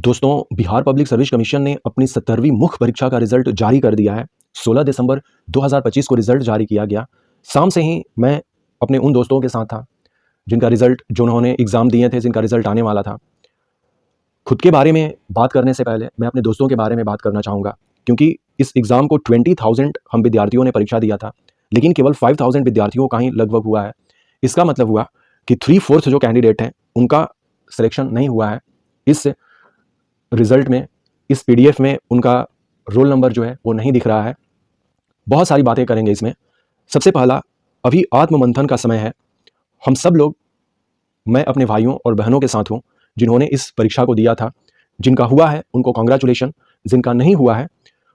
दोस्तों, Bihar public service commission ने अपनी 17वीं मुख्य परीक्षा का रिजल्ट जारी कर दिया है। 16 दिसंबर 2025 को रिजल्ट जारी किया गया। शाम से ही मैं अपने उन दोस्तों के साथ था जिनका रिजल्ट जिन्होंने एग्ज़ाम दिए थे, जिनका रिजल्ट आने वाला था। खुद के बारे में बात करने से पहले मैं अपने दोस्तों के बारे में बात करना चाहूँगा, क्योंकि इस एग्ज़ाम को 20,000 हम विद्यार्थियों ने परीक्षा दिया था, लेकिन केवल 5,000 विद्यार्थियों का ही लगभग हुआ है। इसका मतलब हुआ कि 3/4 जो कैंडिडेट हैं उनका सिलेक्शन नहीं हुआ है। इस रिजल्ट में, इस पीडीएफ में उनका रोल नंबर जो है वो नहीं दिख रहा है। बहुत सारी बातें करेंगे इसमें। सबसे पहला, अभी आत्ममंथन का समय है। हम सब लोग, मैं अपने भाइयों और बहनों के साथ हूँ जिन्होंने इस परीक्षा को दिया था। जिनका हुआ है उनको कॉन्ग्रेचुलेशन, जिनका नहीं हुआ है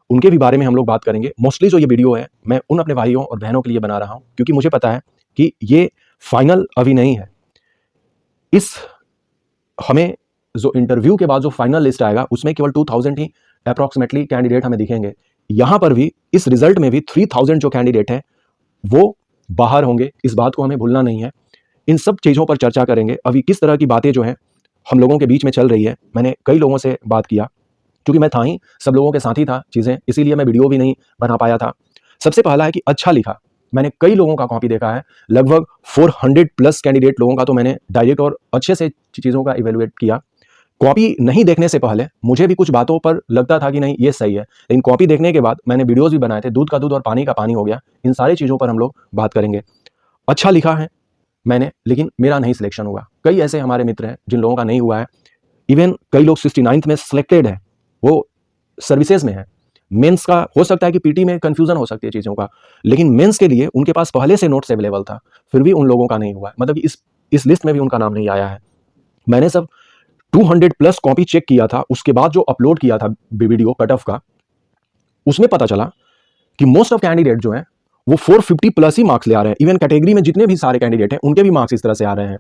उनके भी बारे में हम लोग बात करेंगे। मोस्टली जो ये वीडियो है मैं उन अपने भाइयों और बहनों के लिए बना रहा हूँ, क्योंकि मुझे पता है कि ये फाइनल अभी नहीं है। हमें जो इंटरव्यू के बाद जो फाइनल लिस्ट आएगा उसमें केवल 2000 ही अप्रॉक्सीमेटली कैंडिडेट हमें दिखेंगे। यहाँ पर भी, इस रिजल्ट में भी 3000 जो कैंडिडेट हैं वो बाहर होंगे। इस बात को हमें भूलना नहीं है। इन सब चीज़ों पर चर्चा करेंगे। अभी किस तरह की बातें जो हैं हम लोगों के बीच में चल रही है, मैंने कई लोगों से बात किया, क्योंकि मैं था ही, सब लोगों के साथ ही था चीज़ें, इसीलिए मैं वीडियो भी नहीं बना पाया था। सबसे पहला है कि अच्छा लिखा। मैंने कई लोगों का कॉपी देखा है, लगभग 400 प्लस कैंडिडेट लोगों का तो मैंने डायरेक्ट और अच्छे से चीज़ों का इवेलुएट किया। कॉपी नहीं देखने से पहले मुझे भी कुछ बातों पर लगता था कि नहीं ये सही है, लेकिन कॉपी देखने के बाद मैंने वीडियोस भी बनाए थे। दूध का दूध और पानी का पानी हो गया। इन सारी चीज़ों पर हम लोग बात करेंगे। अच्छा लिखा है मैंने, लेकिन मेरा नहीं सिलेक्शन हुआ। कई ऐसे हमारे मित्र हैं जिन लोगों का नहीं हुआ है। इवन कई लोग 69th में सिलेक्टेड है, वो सर्विसेज में है। मेंस का हो सकता है कि पीटी में कंफ्यूजन हो सकती है चीज़ों का, लेकिन मेंस के लिए उनके पास पहले से नोट्स अवेलेबल था, फिर भी उन लोगों का नहीं हुआ है। मतलब इस लिस्ट में भी उनका नाम नहीं आया है। मैंने सब 200 प्लस कॉपी चेक किया था। उसके बाद जो अपलोड किया था वीडियो कट ऑफ का, उसमें पता चला कि मोस्ट ऑफ कैंडिडेट जो हैं वो 450 प्लस ही मार्क्स ले आ रहे हैं। इवन कैटेगरी में जितने भी सारे कैंडिडेट हैं उनके भी मार्क्स इस तरह से आ रहे हैं।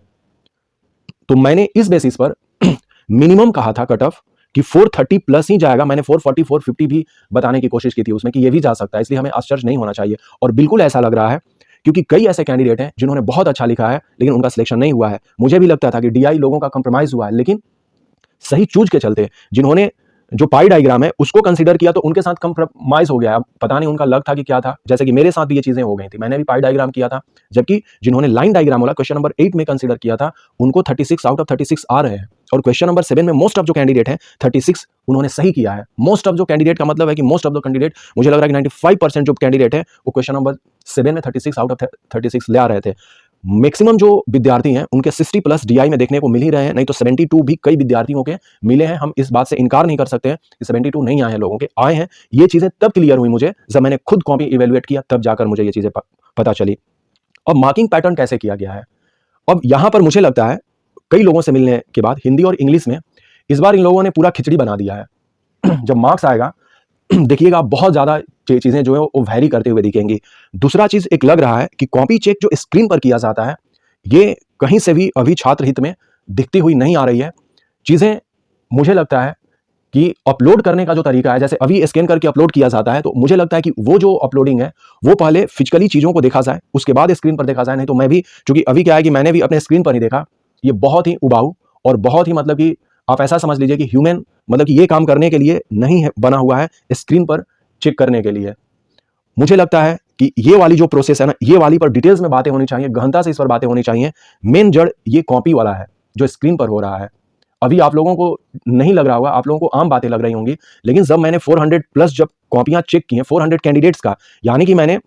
तो मैंने इस बेसिस पर मिनिमम कहा था कट ऑफ कि 430 प्लस ही जाएगा। मैंने 440 450 भी बताने की कोशिश की थी उसमें कि ये भी जा सकता है, इसलिए हमें आश्चर्य नहीं होना चाहिए। और बिल्कुल ऐसा लग रहा है, क्योंकि कई ऐसे कैंडिडेट हैं जिन्होंने बहुत अच्छा लिखा है लेकिन उनका सिलेक्शन नहीं हुआ है। मुझे भी लगता था कि डीआई लोगों का कंप्रोमाइज हुआ है, लेकिन सही चूज के चलते जिन्होंने जो पाई डायग्राम है उसको कंसीडर किया तो उनके साथ कंप्रोमाइज हो गया। अब पता नहीं उनका लग था कि क्या था, जैसे कि मेरे साथ भी ये चीजें हो गई थी। मैंने भी पाई डायग्राम किया था, जबकि जिन्होंने लाइन डायग्राम वाला क्वेश्चन नंबर 8 में कंसीडर किया था उनको 36 आउट ऑफ 36 आ रहे हैं। और क्वेश्चन नंबर 7 में मोस्ट ऑफ जो कैंडिडेट है 36 उन्होंने सही किया है। मोस्ट ऑफ जो कैंडिडेट का मतलब है कि मोस्ट ऑफ द कैंडिडेट, मुझे लग रहा है कि 95% जो कैंडिडेट है वो क्वेश्चन नंबर 7 में 36 आउट ऑफ 36 ले आ रहे थे। मैक्सिमम जो विद्यार्थी हैं उनके 60 प्लस डीआई में देखने को मिल ही रहे हैं, नहीं तो 72 भी कई विद्यार्थियों के मिले हैं। हम इस बात से इनकार नहीं कर सकते हैं कि 72 नहीं आए हैं, लोगों के आए हैं। ये चीजें तब क्लियर हुई मुझे जब मैंने खुद कॉपी इवेलुएट किया, तब जाकर मुझे ये चीजें पता चली। अब मार्किंग पैटर्न कैसे किया गया है, अब यहां पर मुझे लगता है कई लोगों से मिलने के बाद हिंदी और इंग्लिश में इस बार इन लोगों ने पूरा खिचड़ी बना दिया है। जब मार्क्स आएगा देखिएगा बहुत ज़्यादा चीज़ें जो है वो वैरी करते हुए दिखेंगी। दूसरा चीज़ एक लग रहा है कि कॉपी चेक जो स्क्रीन पर किया जाता है ये कहीं से भी अभी छात्र हित में दिखती हुई नहीं आ रही है। चीज़ें मुझे लगता है कि अपलोड करने का जो तरीका है, जैसे अभी स्कैन करके अपलोड किया जाता है, तो मुझे लगता है कि वो जो अपलोडिंग है वो पहले फिजिकली चीज़ों को देखा जाए, उसके बाद स्क्रीन पर देखा जाए। नहीं तो मैं भी, क्योंकि अभी क्या है कि मैंने भी अपने स्क्रीन पर ही देखा, ये बहुत ही उबाऊ और बहुत ही, मतलब कि आप ऐसा समझ लीजिए कि ह्यूमन, मतलब कि ये काम करने के लिए नहीं है बना हुआ है, स्क्रीन पर चेक करने के लिए। मुझे लगता है कि ये वाली जो प्रोसेस है ना, ये वाली पर डिटेल्स में बातें होनी चाहिए, गहनता से इस पर बातें होनी चाहिए। मेन जड़ ये कॉपी वाला है जो स्क्रीन पर हो रहा है। अभी आप लोगों को नहीं लग रहा होगा, आप लोगों को आम बातें लग रही होंगी, लेकिन जब मैंने 400 प्लस जब कॉपियां चेक की हैं 400 कैंडिडेट्स का, यानी कि मैंने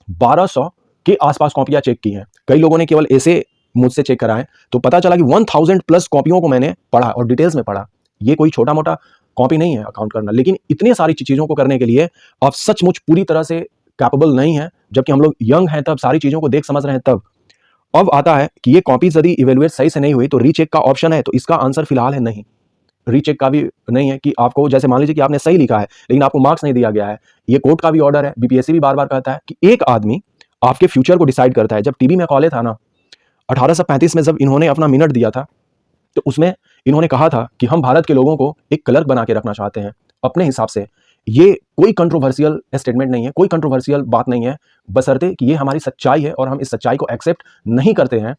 1200 के आसपास कॉपियां चेक की हैं। कई लोगों ने केवल ऐसे मुझसे चेक कराएं, तो पता चला कि 1000 प्लस कॉपियों को मैंने पढ़ा और डिटेल्स में पढ़ा। ये कोई छोटा मोटा कॉपी नहीं है अकाउंट करना, लेकिन इतने सारी चीज़ों को करने के लिए आप सचमुच पूरी तरह से कैपेबल नहीं है। जबकि हम लोग यंग हैं, तब सारी चीज़ों को देख समझ रहे हैं। तब अब आता है कि ये कॉपीज यदि इवेलुएट सही से नहीं हुई तो रीचेक का ऑप्शन है, तो इसका आंसर फिलहाल है नहीं। रीचेक का भी नहीं है कि आपको, जैसे मान लीजिए कि आपने सही लिखा है लेकिन आपको मार्क्स नहीं दिया गया है। ये कोर्ट का भी ऑर्डर है, बीपीएससी भी बार बार कहता है कि एक आदमी आपके फ्यूचर को डिसाइड करता है। जब टीवी में कॉले था ना 1835 में, जब इन्होंने अपना मिनट दिया था, तो उसमें इन्होंने कहा था कि हम भारत के लोगों को एक क्लर्क बना के रखना चाहते हैं अपने हिसाब से। ये कोई कंट्रोवर्शियल स्टेटमेंट नहीं है, कोई कंट्रोवर्शियल बात नहीं है, बशर्ते कि ये हमारी सच्चाई है और हम इस सच्चाई को एक्सेप्ट नहीं करते हैं।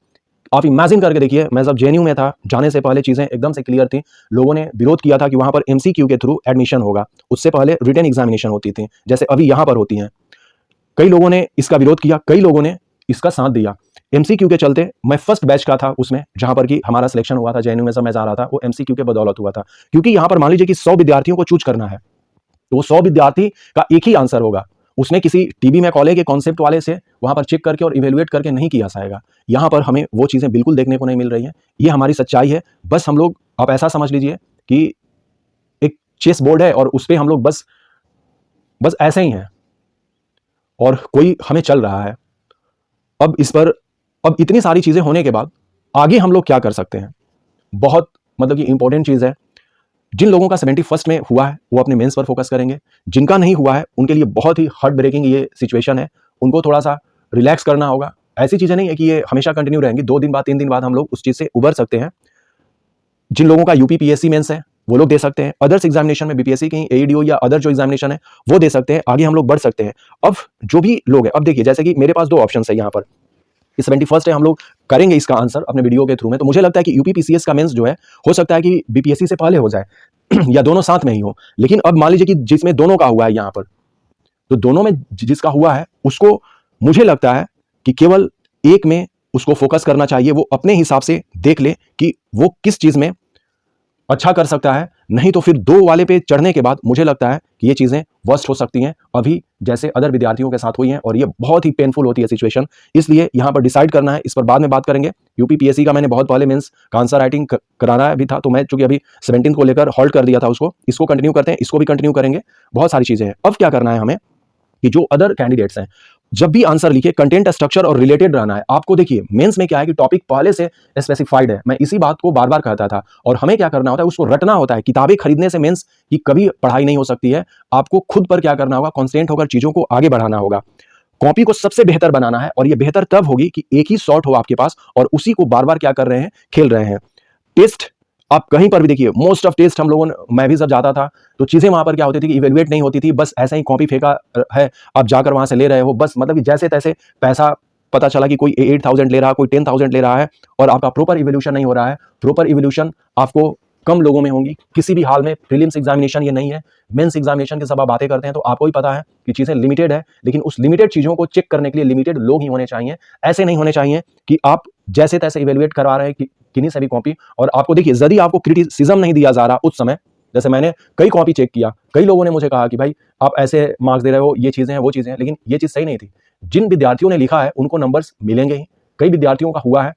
आप इमेजिन करके देखिए, मैं जब जेएनयू में था, जाने से पहले चीज़ें एकदम से क्लियर थी। लोगों ने विरोध किया था कि वहाँ पर एमसीक्यू के थ्रू एडमिशन होगा, उससे पहले रिटन एग्जामिनेशन होती थी, जैसे अभी यहाँ पर होती हैं। कई लोगों ने इसका विरोध किया, कई लोगों ने इसका साथ दिया। एमसीक्यू के चलते मैं फर्स्ट बैच का था उसमें, जहाँ पर कि हमारा सिलेक्शन हुआ था जेएनयू में, जब मैं जा रहा था, वो एमसीक्यू के बदौलत हुआ था। क्योंकि यहाँ पर मान लीजिए कि 100 विद्यार्थियों को चूज करना है, तो वो 100 विद्यार्थी का एक ही आंसर होगा। उसने किसी टीबी में कॉलेज के कॉन्सेप्ट वाले से वहां पर चेक करके और इवेल्युएट करके नहीं किया जाएगा। यहाँ पर हमें वो चीज़ें बिल्कुल देखने को नहीं मिल रही हैं। ये हमारी सच्चाई है। बस हम लोग, आप ऐसा समझ लीजिए कि एक चेस बोर्ड है और उस पर हम लोग बस ऐसे ही हैं और कोई हमें चल रहा है। अब इस पर, अब इतनी सारी चीज़ें होने के बाद आगे हम लोग क्या कर सकते हैं? बहुत मतलब कि इंपॉर्टेंट चीज़ है। जिन लोगों का 71st में हुआ है वो अपने मेंस पर फोकस करेंगे। जिनका नहीं हुआ है उनके लिए बहुत ही हार्ट ब्रेकिंग ये सिचुएशन है। उनको थोड़ा सा रिलैक्स करना होगा। ऐसी चीज़ें नहीं है कि ये हमेशा कंटिन्यू रहेंगी। 2 दिन बाद, 3 दिन बाद हम लोग उस चीज़ से उबर सकते हैं। जिन लोगों का यूपीपीएससी मेंस है वो लोग दे सकते हैं। अदर्स एग्जामिनेशन में बीपीएससी की एईडीओ या अदर जो एग्जामिनेशन है वो दे सकते हैं। आगे हम लोग बढ़ सकते हैं। अब जो भी लोग हैं, अब देखिए, जैसे कि मेरे पास 2 ऑप्शन है यहाँ पर। 71st है, हम लोग करेंगे इसका आंसर अपने वीडियो के थ्रू में। तो मुझे लगता है कि यूपीपीसीएस का मेंस जो है, हो सकता है कि बीपीएससी से पहले हो जाए या दोनों साथ में ही हो। लेकिन अब मान लीजिए कि जिसमें दोनों का हुआ है यहाँ पर, तो दोनों में जिसका हुआ है उसको मुझे लगता है कि केवल एक में उसको फोकस करना चाहिए। वो अपने हिसाब से देख ले कि वो किस चीज में अच्छा कर सकता है। नहीं तो फिर 2 वाले पे चढ़ने के बाद मुझे लगता है कि ये चीज़ें वर्स्ट हो सकती हैं, अभी जैसे अदर विद्यार्थियों के साथ हुई हैं, और ये बहुत ही पेनफुल होती है सिचुएशन। इसलिए यहाँ पर डिसाइड करना है, इस पर बाद में बात करेंगे। यूपीपीएससी का मैंने बहुत पहले मेंस का आंसर राइटिंग कराना भी था, तो मैं चूंकि अभी 17 को लेकर हॉल्ट कर दिया था उसको, इसको कंटिन्यू करते हैं, इसको भी कंटिन्यू करेंगे। बहुत सारी चीज़ें हैं। अब क्या करना है हमें कि जो अदर कैंडिडेट्स हैं, जब भी आंसर लिखे, कंटेंट स्ट्रक्चर और रिलेटेड रहना है। आपको देखिए मेंस में क्या है कि टॉपिक पहले से स्पेसिफाइड है। मैं इसी बात को बार बार कहता था, और हमें क्या करना होता है, उसको रटना होता है। किताबें खरीदने से मेंस की कभी पढ़ाई नहीं हो सकती है। आपको खुद पर क्या करना होगा, कॉन्स्टेंट होकर चीजों को आगे बढ़ाना होगा। कॉपी को सबसे बेहतर बनाना है, और यह बेहतर तब होगी कि एक ही शॉट हो आपके पास और उसी को बार बार क्या कर रहे हैं, खेल रहे हैं। टेस्ट आप कहीं पर भी देखिए, मोस्ट ऑफ टेस्ट हम लोगों ने, मैं भी जब जाता था तो चीजें वहां पर क्या होती थी कि इवेल्युएट नहीं होती थी। बस ऐसा ही कॉपी फेंका है, आप जाकर वहां से ले रहे हो, बस मतलब कि जैसे तैसे पैसा, पता चला कि कोई 8000 ले रहा है, कोई 10000 ले रहा है, और आपका प्रॉपर इवोल्यूशन नहीं हो रहा है। प्रॉपर इवोल्यूशन आपको कम लोगों में होंगी किसी भी हाल में। प्रीलिम्स एग्जामिनेशन ये नहीं है, मेंस एग्जामिनेशन की सब आप बातें करते हैं, तो आपको ही पता है कि चीजें लिमिटेड है। लेकिन उस लिमिटेड चीजों को चेक करने के लिए लिमिटेड लोग ही होने चाहिए। ऐसे नहीं होने चाहिए कि आप जैसे तैसे इवेल्युएट करवा रहे हैं कि किन्हीं से भी कॉपी। और आपको देखिए, यदि आपको क्रिटिसिज्म नहीं दिया जा रहा उस समय, जैसे मैंने कई कॉपी चेक किया, कई लोगों ने मुझे कहा कि भाई आप ऐसे मार्क्स दे रहे हो, ये चीजें हैं, वो चीजें हैं, लेकिन ये चीज सही नहीं थी। जिन विद्यार्थियों ने लिखा है उनको नंबर्स मिलेंगे ही, कई विद्यार्थियों का हुआ है।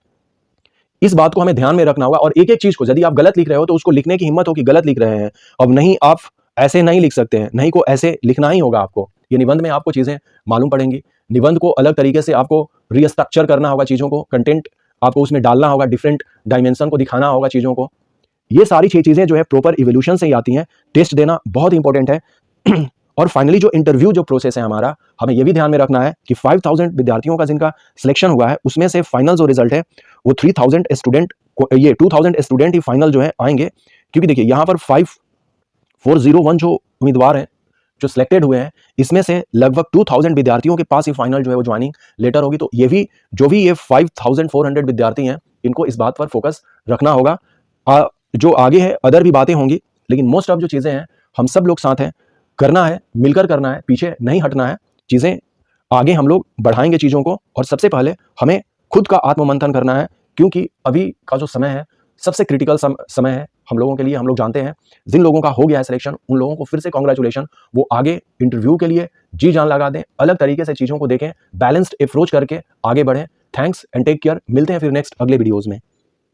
इस बात को हमें ध्यान में रखना होगा। और एक एक चीज को, यदि आप गलत लिख रहे हो तो उसको लिखने की हिम्मत हो कि गलत लिख रहे हैं। अब नहीं, आप ऐसे नहीं लिख सकते हैं, नहीं को ऐसे लिखना ही होगा आपको। ये निबंध में आपको चीजें मालूम पड़ेंगी। निबंध को अलग तरीके से आपको रीस्ट्रक्चर करना होगा, चीजों को, कंटेंट आपको उसमें डालना होगा, डिफरेंट डायमेंशन को दिखाना होगा चीजों को। ये सारी 6 चीजें जो है प्रॉपर इवोल्यूशन से ही आती हैं। टेस्ट देना बहुत इंपॉर्टेंट है। और फाइनली जो इंटरव्यू जो प्रोसेस है हमारा, हमें यह भी ध्यान में रखना है कि 5000 विद्यार्थियों का जिनका सिलेक्शन हुआ है, उसमें से फाइनल जो रिजल्ट है वो 3000 स्टूडेंट, ये 2000 स्टूडेंट ही फाइनल जो है आएंगे। क्योंकि देखिए यहाँ पर 5401 जो उम्मीदवार हैं जो सिलेक्टेड हुए हैं, इसमें से लगभग 2000 विद्यार्थियों के पास ही फाइनल जो है वो ज्वाइनिंग लेटर होगी। तो ये भी, जो भी ये 5400 विद्यार्थी हैं, इनको इस बात पर फोकस रखना होगा। जो आगे है अदर भी बातें होंगी, लेकिन मोस्ट ऑफ जो चीज़ें हैं हम सब लोग साथ हैं, करना है, मिलकर करना है, पीछे नहीं हटना है। चीज़ें आगे हम लोग बढ़ाएंगे चीज़ों को। और सबसे पहले हमें खुद का आत्ममंथन करना है, क्योंकि अभी का जो समय है सबसे क्रिटिकल समय है हम लोगों के लिए। हम लोग जानते हैं जिन लोगों का हो गया है सिलेक्शन, उन लोगों को फिर से कॉन्ग्रेचुलेशन। वो आगे इंटरव्यू के लिए जी जान लगा दें, अलग तरीके से चीज़ों को देखें, बैलेंस्ड अप्रोच करके आगे बढ़ें। Thanks and take care. मिलते हैं फिर नेक्स्ट अगले वीडियोज़ में।